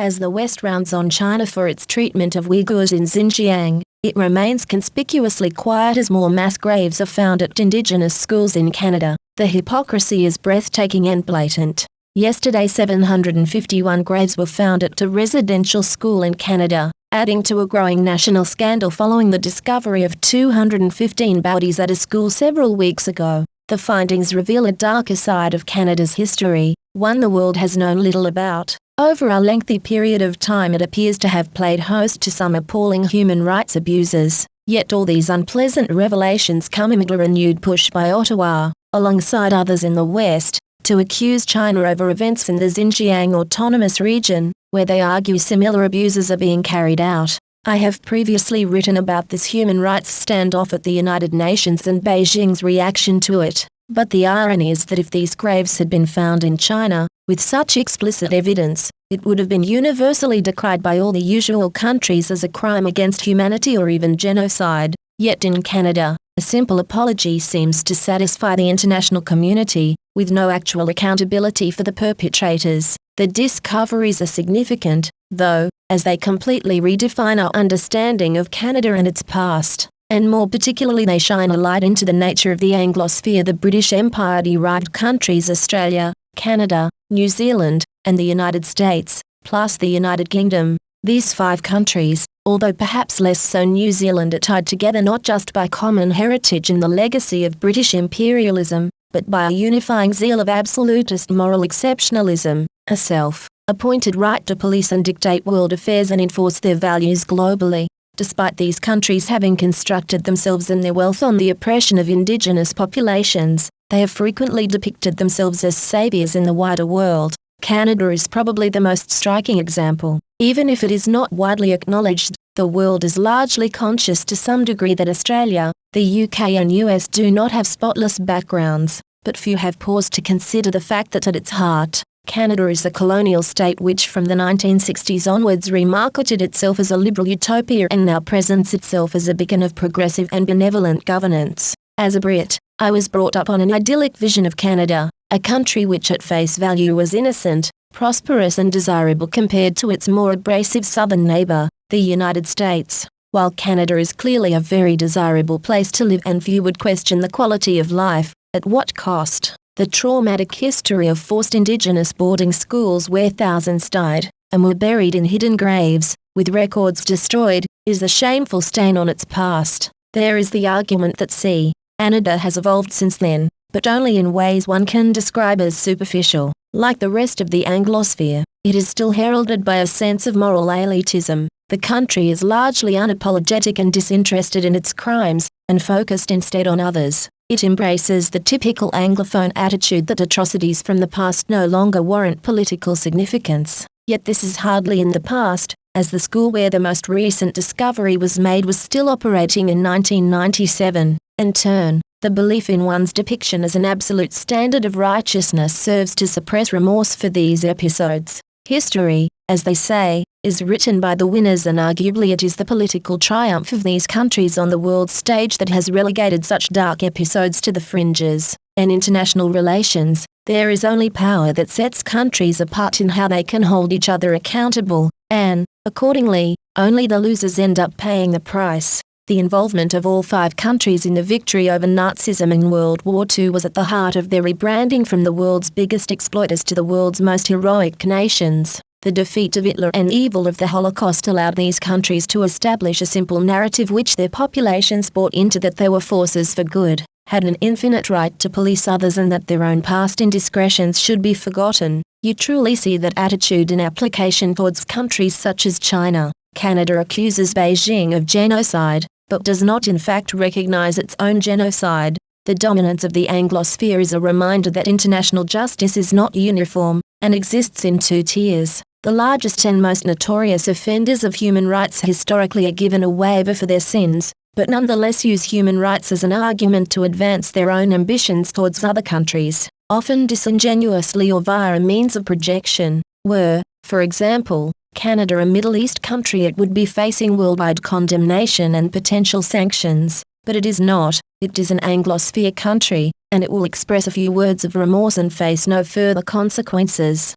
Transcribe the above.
As the West rounds on China for its treatment of Uyghurs in Xinjiang, it remains conspicuously quiet as more mass graves are found at indigenous schools in Canada. The hypocrisy is breathtaking and blatant. Yesterday 751 graves were found at a residential school in Canada, adding to a growing national scandal following the discovery of 215 bodies at a school several weeks ago. The findings reveal a darker side of Canada's history, one the world has known little about. Over a lengthy period of time it appears to have played host to some appalling human rights abuses, yet all these unpleasant revelations come amid a renewed push by Ottawa, alongside others in the West, to accuse China over events in the Xinjiang Autonomous Region, where they argue similar abuses are being carried out. I have previously written about this human rights standoff at the United Nations and Beijing's reaction to it, but the irony is that if these graves had been found in China, with such explicit evidence, it would have been universally decried by all the usual countries as a crime against humanity or even genocide. Yet in Canada, a simple apology seems to satisfy the international community, with no actual accountability for the perpetrators. The discoveries are significant, though, as they completely redefine our understanding of Canada and its past, and more particularly they shine a light into the nature of the Anglosphere, the British Empire-derived countries Australia, Canada, New Zealand, and the United States, plus the United Kingdom. These 5 countries, although perhaps less so New Zealand, are tied together not just by common heritage and the legacy of British imperialism, but by a unifying zeal of absolutist moral exceptionalism, a self-appointed right to police and dictate world affairs and enforce their values globally. Despite these countries having constructed themselves and their wealth on the oppression of indigenous populations, they have frequently depicted themselves as saviors in the wider world. Canada is probably the most striking example. Even if it is not widely acknowledged, the world is largely conscious to some degree that Australia, the UK and US do not have spotless backgrounds, but few have paused to consider the fact that at its heart, Canada is a colonial state which from the 1960s onwards remarketed itself as a liberal utopia and now presents itself as a beacon of progressive and benevolent governance. As a Brit, I was brought up on an idyllic vision of Canada, a country which at face value was innocent, prosperous and desirable compared to its more abrasive southern neighbour, the United States. While Canada is clearly a very desirable place to live and few would question the quality of life, at what cost? The traumatic history of forced indigenous boarding schools where thousands died, and were buried in hidden graves, with records destroyed, is a shameful stain on its past. There is the argument that Canada has evolved since then, but only in ways one can describe as superficial. Like the rest of the Anglosphere, it is still heralded by a sense of moral elitism. The country is largely unapologetic and disinterested in its crimes, and focused instead on others. It embraces the typical Anglophone attitude that atrocities from the past no longer warrant political significance. Yet this is hardly in the past, as the school where the most recent discovery was made was still operating in 1997. In turn, the belief in one's depiction as an absolute standard of righteousness serves to suppress remorse for these episodes. History, as they say, is written by the winners, and arguably it is the political triumph of these countries on the world stage that has relegated such dark episodes to the fringes. In international relations, there is only power that sets countries apart in how they can hold each other accountable, and, accordingly, only the losers end up paying the price. The involvement of all 5 countries in the victory over Nazism in World War II was at the heart of their rebranding from the world's biggest exploiters to the world's most heroic nations. The defeat of Hitler and evil of the Holocaust allowed these countries to establish a simple narrative which their populations bought into, that they were forces for good, had an infinite right to police others, and that their own past indiscretions should be forgotten. You truly see that attitude in application towards countries such as China. Canada accuses Beijing of genocide, but does not in fact recognize its own genocide. The dominance of the Anglosphere is a reminder that international justice is not uniform, and exists in 2 tiers. The largest and most notorious offenders of human rights historically are given a waiver for their sins, but nonetheless use human rights as an argument to advance their own ambitions towards other countries, often disingenuously or via a means of projection. Were, for example, Canada a Middle East country, it would be facing worldwide condemnation and potential sanctions, but it is not. It is an Anglosphere country, and it will express a few words of remorse and face no further consequences.